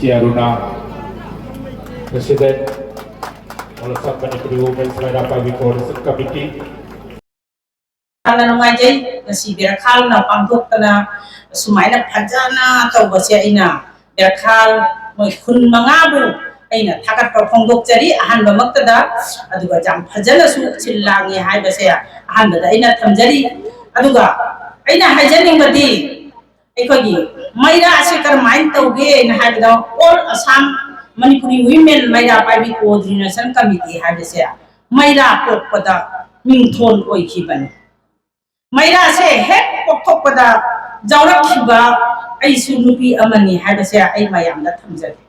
Ichi Aruna, President Walasab Manipuri Women's Maida Pagi Coordination Committee. Ana nungajay si Berakal na pangdok na sumaina phajana tawbase aina Berakal mo kun mangabu aina thakat pa pangdok jari ahanba maktada aduga jam phajana su chillangi haibase ahanba aina thamjari aduga aina haijaning badi aikogi maira asikar main tawge na haibda all Assam Manipuri Women Maida Pagi Coordination Committee haibase maira pokpada mingthon oikiban Maira se hek pokok pada jaurak kiba ay sunupi amani hada se ay mayam na thamjari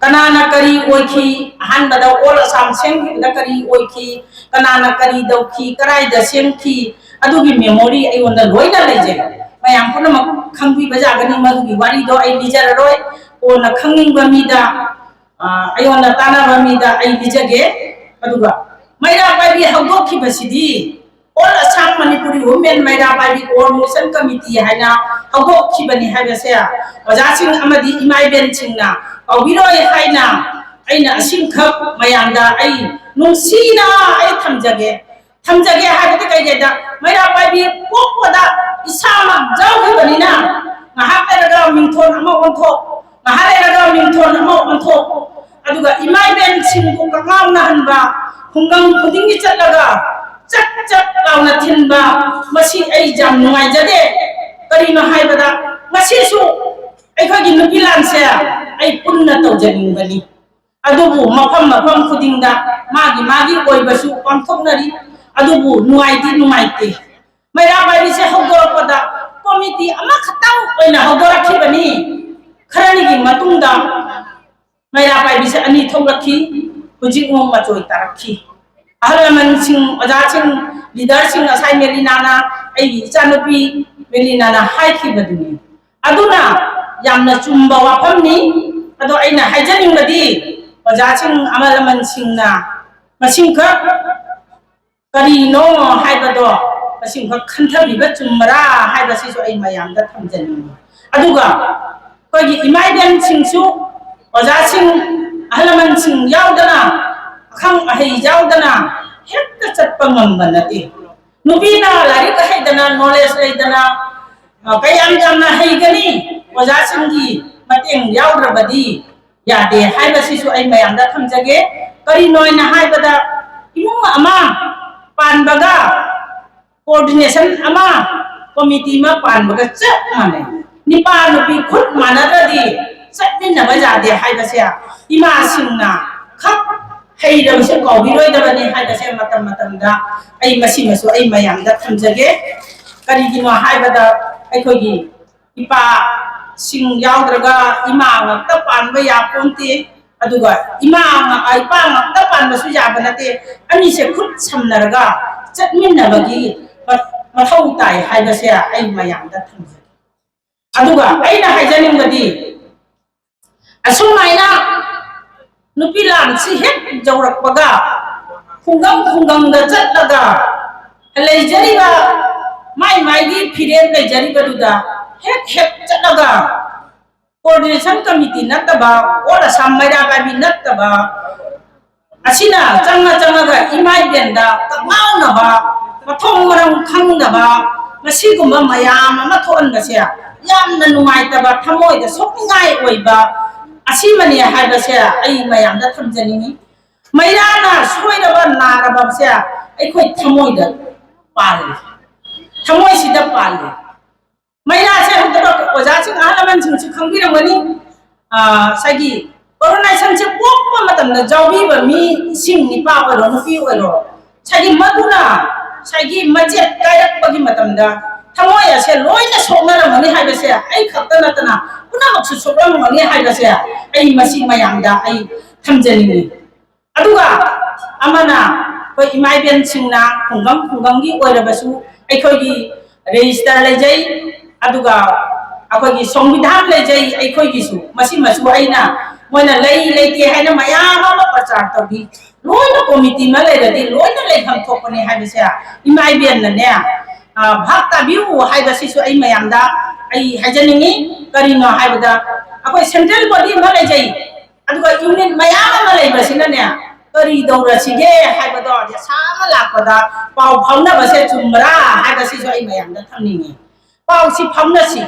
kanana kari oiki han bada all Assam seng da kari oiki kanana kari dauki karai da sengki adugi memory ay wanda loina leje mayam puna mak khangbi baja gani madugi wari do ay lijar roi o na khanging bamida ay wanda tana bamida ay lijage aduga maira pagi hagok ki basidi all Assam Manipuri Women Maida Pagi Coordination Committee haina hagok kibani habase wajasing amadi imai benching na awiroi haina aina asim khap mayamda ai nungsina ai thamjage habate kai da Maida Pagi pokpada isama jawbani na ngahaperaga mingthon ama onthok ngaharaga mingthon ama onthok aduga imai benching ko kangam na hanba hungang pudingi chatlaga cak launa tinba masih ay jam nungai jade kari no hai bada masih su ay khagi nupilan saya ay punna tau janing bani adubu mafam kudingda magi oi basu pamthok nari adubu nungai te Maida Pagi se hogor pada komiti ama khatang oina hogor ki bani kharani gi matungda Maida Pagi se ani thograkhi hujik mo machoi tarakhi ahalaman sing ajaching leader sing asai melinana ai chanupi melinana haiki baduni aduna yamna chumba wapamni ado aina haijaning badi ajaching amalaman singna masingka kari no haibado masingka khanthabiba chumra haibasi so ai mayamda thamjani aduga kogi imaidan singsu ajaching ahalaman sing yaudana khang ahai jaudana hekta chatpa ngambanati nubina lari ka haidana knowledge haidana kayam jamna haigani oja singi mateng yaurabadi yade haibasi su ai mayamda thamjage kari noina haibada imung ama panbaga coordination ama committee ma panbaga chap mane nipa nupi khut manadadi chatminna bajade haibase ima singna khap hey da bisa kau biroi da bani hai da se matam da ai masi masu ai mayam da thamjage kari gi no hai bada ai khogi ipa sing yaudраga ima ngakta pan ba ya ponte aduga ima ai pa ngakta pan ba su ya banate ani se khut samnaraga chatmin na bagi mathau tai hai da se ai mayam da thamjage aduga ai na hai janing badi asumaina nupilan si hek jaurak paga khungam da chatlaga leijariba mai gi phiren leijariba duda hek chatlaga coordination committee nataba ora Maida Pagi nataba asina changa ga imai benda kamau na ba mathong marang khang na ba masigumba mayam ama thon ga sia yamna nungai taba thamoi da sopngai oiba asimani haibase ai mayamda thamjani mairana soiraba naraba se ai khoi thamoida pali thamoi sida pali maira se hudaba oja sing ahalaman sing khangbiramani sagi coronation se pokpa matamda jawbi ba mi sing ni pa oro nupi oro sagi maduna sagi majet kairak pagi matamda thamoi ase loina songara mani haibase ai khattana tana puna maksu sokram mani haibase ai masi mayamda ai thamjani aduga amana ko imai ben singna khungam gi oirabasu ai khogi register lejai aduga akogi সংবিধাन lejai ai khogi su masi masu aina moina leite haina mayama ma prachar tabi loina committee ma leiradi loina leikham thokpani haibase imai ben na ne भाग ताबिउ हाइबसिसु आई मयामदा आई हाइजनिंगी करिनो हाइबदा अखोय central body मा लेजै अदुगा unit मयाम मा लेबसिनाने करी दौरसिगे हाइबदो सामा लापदा पाउ फाउनबसे चुमरा हाइबसिसु आई मयामदा थंनिंगी पाउसी फाउनसी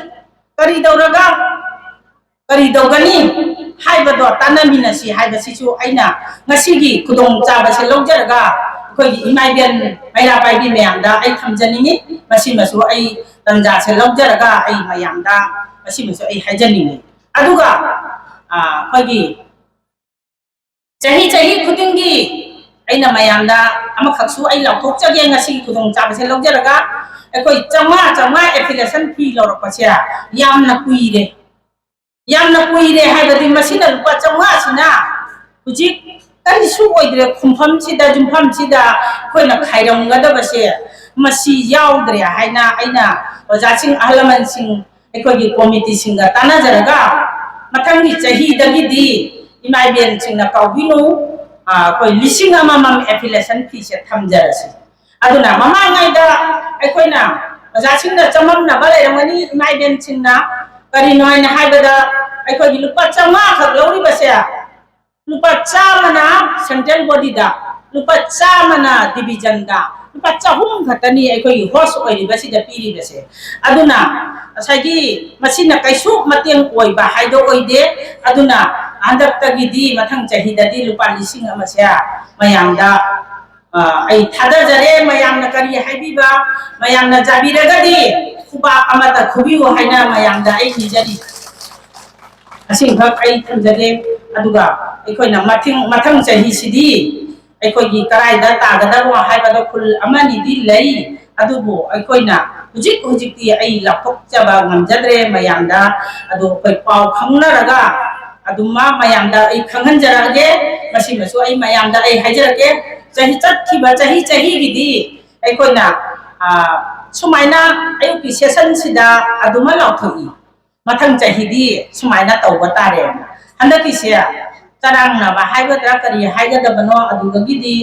करी दौरगा करी दौगनी हाइबदो तानामिनसी हाइबसिसु आइना ngasiगी खुदोंग चाबसे लौजरगा अखोय इमाइबेन मैरा पाइबी मयामदा आई थमजनिंगी मसिमसु आई तंजासे लौजरगा आई मयामदा मसिमसु आई हाइजनिंगी अदुगा अखोयगी चही चही खुदिंगी आइना मयामदा अमखसु आई लौथोकजगे ngasiगी खुदोंग चाबसे लौजरगा अखोय चमा एफिलिएशन फी लौरपसे यामना कुइरे हाइबदि मसिना रुपा चमा सिना हुजिक करिसु ओइद्रे खुमफम सिदा जुमफम सिदा अखोयना खाइरंगदबसे मसी याउद्रे हाइना आइना ओजासिंग आहलमनसिंग अखोयगी कमिटी सिंगा तानाजरगा मथंगी चही दगिदी इमाइबेन सिंगना काउबिनु अखोय लिसिंग अममम एफिलिएशन फी से थमजरसि अदुना ममांगाइदा अखोयना ओजासिंगना चममना बलेरमनी इमाइबेन सिंगना करिनो आइना हाइबदा अखोयगी लुपा चमा खक लौरिबसे लुपा चामना सेंट्रल बॉडी दा लुपा चामना डिवीजन दा लुपा चाहुम खतनी अखोयगी होस्ट ओइरिबसिदा पीरिबसे अदुना असागी मसिना कैसु मतेंग ओइबा हाइदो ओइदे अदुना हंदक्तगिदी मथंग चहिदादी लुपा लिसिंग अमसे मयामदा आई थादजरे मयामना करी हाइबिबा मयामना जाबिरगदी खुबा अमता खुबिउ हाइना मयामदा आई निजरी असिंखक आई थमजगे अदुगा अखोयना मथंग चहिसिदी अखोयगी कराइदा तागदबो हाइबदो खुल अमनिदी लई अदुबो अखोयना हुजिकती आई लाथोकजबा ngamjadre मयामदा अदु अखोय पाउ खंगनरगा अदुमा मयामदा आई खंगनजरगे मसिमसु आई मयामदा आई हाइजरगे चही चतखिबा चही गिदी अखोयना सुमाइना अयुकी सेशन सिदा अदुमा लाथोई मथंग चहिदी सुमाइना तौबा तारे हंदकिसे चरांगना हाइबद्रा करी हाइगदबनो अदुगगिदी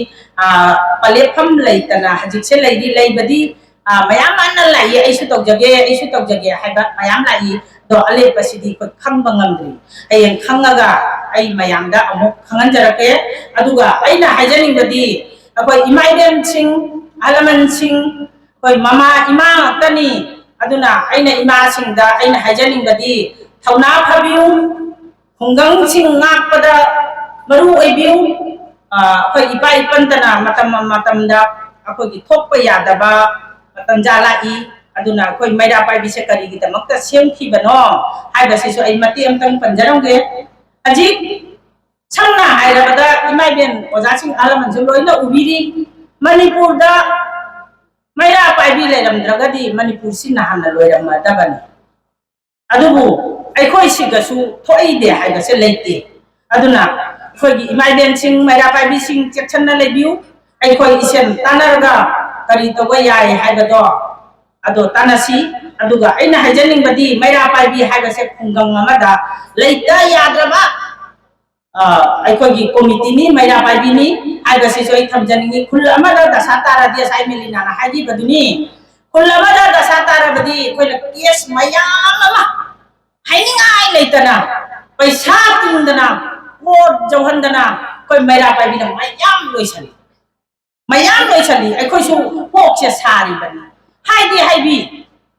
पलेफम लैतना हजिकसे लैदी लैबदी मयाम अन्ना लाई ऐसु तौजगे हाइबा मयाम लाई दो अलेपसिदी को खंगबा ngamdri अयें खंगगा आई मयामदा अमुक खंगनजरके अदुगा आइना हाइजनिंगबदी अखोय इमाइबेन सिंग आलमन सिंग अखोय मामा इमा तनी अदुना आइना इमा सिंगदा आइना हाइजनिंगबदी थौना फबिउ खुंगंग सिंग ngakpada maru oibiu अखोय इपा इपंतना मतमदा अखोयगी थोकपा यादबा तंजालाई अदुना अखोय मैरा पाइबिसे करिगिदमक्ता सेमखिबनो हाइबसिसु आई मति अमतंग पंजरंगे अजिक छंगना हाइरबदा इमाइबेन ओजासिंग आलमनजु लोइना उबिरी मणिपुरदा मैरा पाइबी लेरमद्रगदी मणिपुर सिना हाना लोइरमदबनी अदुबु अखोय सिगसु थोइदे हाइबसे लेते अदुना अखोयगी इमाइबेन सिंग मैरा पाइबी सिंग चेक्सनना लेबिउ अखोय इसेन तानरगा करी तौबा याय हाइबदो अदो तानासी अदुगा आइना हाइजनिंगबदी मैरा पाइबी हाइबसे खुंगंग अमदा लेता याद्रबा अखोयगी कमिटीनी मैरा पाइबीनी हाइबसिसु आई थमजनिंगी खुल अमदा दशा तारादी साइ मेलिनाना हाइदिबदुनी खुल अमदा दशा ताराबदी अखोयना केस मयाम अमा हाइनिंगाई लेतना पैसा तिंदना कोट जौहंदना कोई मैरा पाइबीना मयाम लोइसली अखोयसु पोकसे सारिबनी हाइबी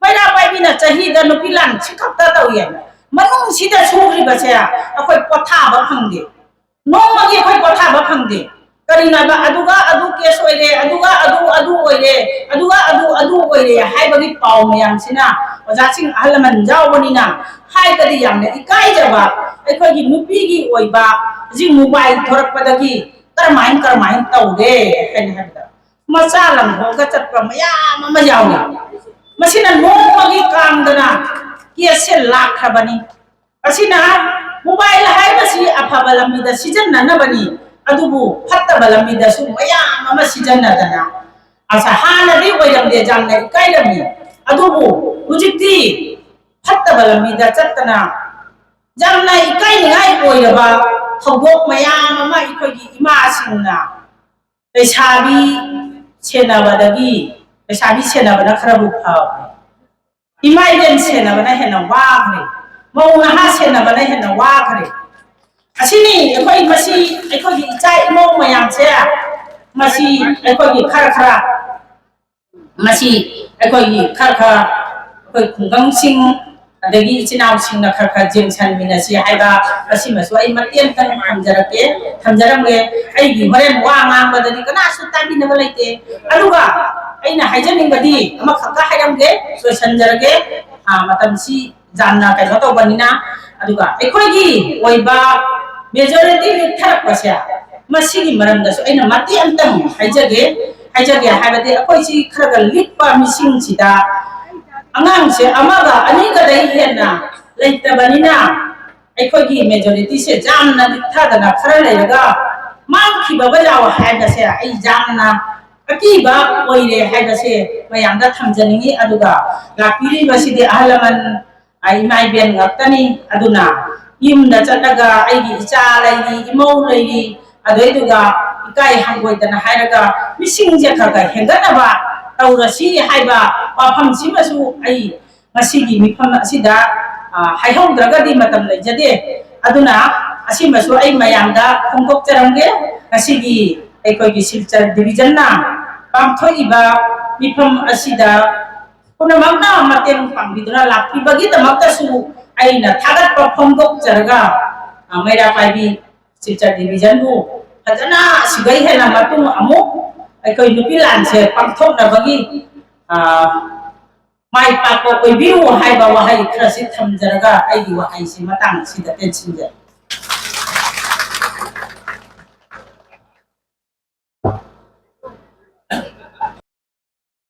मैरा पाइबीना चहीदा नुपिलान सिखक्ता तौये मनुंग सिदा सुग्रिबसे अखोय पथाबा फंगदे नोमगी अखोय पथाबा फंगदे करिनाबा अदुगा अदु केस ओइरे अदुगा अदु ओइरे हाइबगी पाउ मयामसिना ओजासिंग आहलमन जावबनिना हाइगदी यामने इकाइजबा अखोयगी नुपीगी ओइबा जि मोबाइल थोरकपदगी करमाइन तौदे हाइबदा मचा लंघोगा चटपा मयाम अमा यावे मसिना नोमगी कांगदना केसे लाखबनी असिना मोबाइल हाइबसी अफबा लंबिदा सिजन्ननबनी अदुबु फत्तबा लंबिदासु मयाम अमा सिजन्नदना असा हानदी ओइरमदे जामने इकाइरमी अदुबु हुजिकती फत्तबा लंबिदा चत्तना जामना इकाइनिंगाई ओइरबा थौदोक मयाम अमा इखोयगी इमासिंगना लैसाबी सेनाबदगी ꯄꯩꯁꯥꯕꯤ ꯁꯦꯟꯅꯕꯅ ꯈꯔꯕꯨ ꯐꯕꯅꯤ ꯏꯃꯥ ꯏꯕꯦꯟ ꯁꯦꯟꯅꯕꯅ ꯍꯦꯟꯅ ꯋꯥꯈ꯭ꯔꯦ ꯃꯧ ꯅꯍꯥ ꯁꯦꯟꯅꯕꯅ ꯍꯦꯟꯅ ꯋꯥꯈ꯭ꯔꯦ ꯑꯁꯤꯅꯤ ꯑꯩꯈꯣꯏꯒꯤ ꯏꯆꯥ ꯏꯃꯧ ꯃꯌꯥꯝꯁꯦ ꯃꯁꯤ ꯑꯩꯈꯣꯏꯒꯤ ꯈꯔ ꯃꯁꯤ ꯑꯩꯈꯣꯏꯒꯤ ꯑꯩꯈꯣꯏ ꯈꯨꯡꯒꯪꯁꯤꯡ ꯑꯗꯒꯤ ꯏꯆꯤꯟ ꯏꯅꯥꯎꯁꯤꯡꯅ ꯈꯔ ꯌꯦꯡꯁꯤꯟꯃꯤꯟꯅꯁꯤ ꯍꯥꯏꯕ ꯑꯁꯤꯃꯁꯨ ꯑꯩ ꯃꯇꯦꯡ ꯊꯝꯖꯔꯝꯒꯦ ꯑꯩꯒꯤ ꯍꯣꯔꯦꯟ ꯋꯥ ꯉꯥꯡꯕꯗꯗꯤ ꯀꯅꯥꯁꯨ ꯇꯥꯕꯤꯅꯕ ꯂꯩꯇꯦ ꯑꯗꯨꯒ ꯑꯩꯅ ꯍꯥꯏꯖꯅꯤꯡꯕꯗꯤ ꯑꯃꯈꯛꯇ ꯍꯥꯏꯔꯝꯒꯦ ꯂꯣꯏꯁꯤꯟꯖꯔꯒꯦ ꯃꯇꯝꯁꯤ ꯌꯥꯝꯅ ꯀꯩꯅꯣ ꯇꯧꯕꯅꯤꯅ ꯑꯗꯨꯒ ꯑꯩꯈꯣꯏꯒꯤ ꯑꯣꯏꯕ ꯃꯦꯖꯣꯔꯤꯇꯤ ꯂꯤꯛꯊꯔꯛꯄꯁꯦ ꯃꯁꯤꯒꯤ ꯃꯔꯝꯗꯁꯨ ꯑꯩꯅ ꯃꯇꯦꯛ ꯑꯃꯇꯪ ꯍꯥꯏꯖꯒꯦ ꯍꯥꯏꯕꯗꯤ ꯑꯩꯈꯣꯏꯁꯤ ꯈꯔ ꯂꯤꯛꯄ ꯃꯤꯁꯤꯡꯁꯤꯗ ꯑꯉꯥꯡꯁꯦ ꯑꯃꯒ ꯑꯅꯤꯒꯗꯩ ꯍꯦꯟꯅ ꯂꯩꯇꯕꯅꯤꯅ ꯑꯩꯈꯣꯏꯒꯤ ꯃꯦꯖꯣꯔꯤꯇꯤꯁꯦ ꯌꯥꯝꯅ ꯂꯤꯛꯊꯗꯅ ꯈꯔ ꯂꯩꯔꯒ ꯃꯥꯡꯈꯤꯕꯒ ꯌꯥꯎ ꯍꯥꯏꯕꯁꯦ ꯑꯩ ꯌꯥꯝꯅ ꯑꯀꯤꯕ ꯑꯣꯏꯔꯦ ꯍꯥꯏꯕꯁꯦ ꯃꯌꯥꯝꯗ ꯊꯝꯖꯅꯤꯡꯉꯤ ꯑꯗꯨꯒ ꯂꯥꯛꯄꯤꯔꯤꯕꯁꯤꯗꯤ ꯑꯍꯜ ꯂꯃꯟ ꯏꯃꯥ ꯏꯕꯦꯟ ꯉꯥꯛꯇꯅꯤ ꯑꯗꯨꯅ ꯌꯨꯝꯗ ꯆꯠꯂꯒ ꯑꯩꯒꯤ ꯏꯆꯥ ꯂꯩꯔꯤ ꯏꯃꯧ ꯂꯩꯔꯤ ꯑꯗꯨꯏꯗꯨꯒ ꯏꯀꯥꯏ ꯍꯪꯒꯣꯏꯗꯅ ꯍꯥꯏꯔꯒ ꯃꯤꯁꯤꯡꯁꯦ ꯈꯔ ꯍꯦꯟꯒꯠꯅꯕ ꯇꯧꯔꯁꯤ ꯍꯥꯏꯕ ꯋꯥꯐꯝꯁꯤꯃꯁꯨ ꯑꯩ ꯉꯁꯤꯒꯤ ꯃꯤꯐꯝ ꯑꯁꯤꯗ ꯍꯥꯏꯍꯧꯗ꯭ꯔꯒꯗꯤ ꯃꯇꯝ ꯂꯩꯖꯗꯦ ꯑꯗꯨꯅ ꯑꯁꯤꯃꯁꯨ ꯑꯩ ꯃꯌꯥꯝꯗ ꯐꯣꯡꯗꯣꯛꯆꯔꯝꯒꯦ ꯉꯁꯤꯒꯤ ꯑꯩꯈꯣꯏꯒꯤ ꯁꯤꯜꯆꯔ ꯗꯤꯕꯤꯖꯟꯅ ꯄꯥꯡꯊꯣꯛꯏꯕ ꯃꯤꯐꯝ ꯑꯁꯤꯗ ꯄꯨꯝꯅꯃꯛꯅ ꯃꯇꯦꯡ ꯄꯥꯡꯕꯤꯗꯨꯅ ꯂꯥꯛꯄꯤꯕꯒꯤꯗꯃꯛꯇꯁꯨ ꯑꯩꯅ ꯊꯥꯒꯠꯄ ꯐꯣꯡꯗꯣꯛꯆꯔꯒ ꯃꯩꯔꯥꯄꯥꯏꯕꯤ ꯁꯤꯜꯆꯔ ꯗꯤꯕꯤꯖꯟꯕꯨ ꯐꯖꯅ ꯑꯁꯤꯗꯩ ꯍꯦꯟꯅ ꯃꯇꯨꯡ ꯑꯃꯨꯛ ꯑꯩꯈꯣꯏ ꯅꯨꯄꯤ ꯂꯥꯟꯁꯦ ꯄꯥꯡꯊꯣꯛꯅꯕꯒꯤ ꯃꯥꯏ ꯄꯥꯛꯄ ꯑꯣꯏꯕꯤꯌꯨ ꯍꯥꯏꯕ ꯋꯥꯍꯩ ꯈꯔꯁꯤ ꯊꯝꯖꯔꯒ ꯑꯩꯒꯤ ꯋꯥꯍꯩꯁꯤ ꯃꯇꯥꯡ ꯑꯁꯤꯗ ꯇꯦꯟꯁꯤꯟꯖꯔꯤ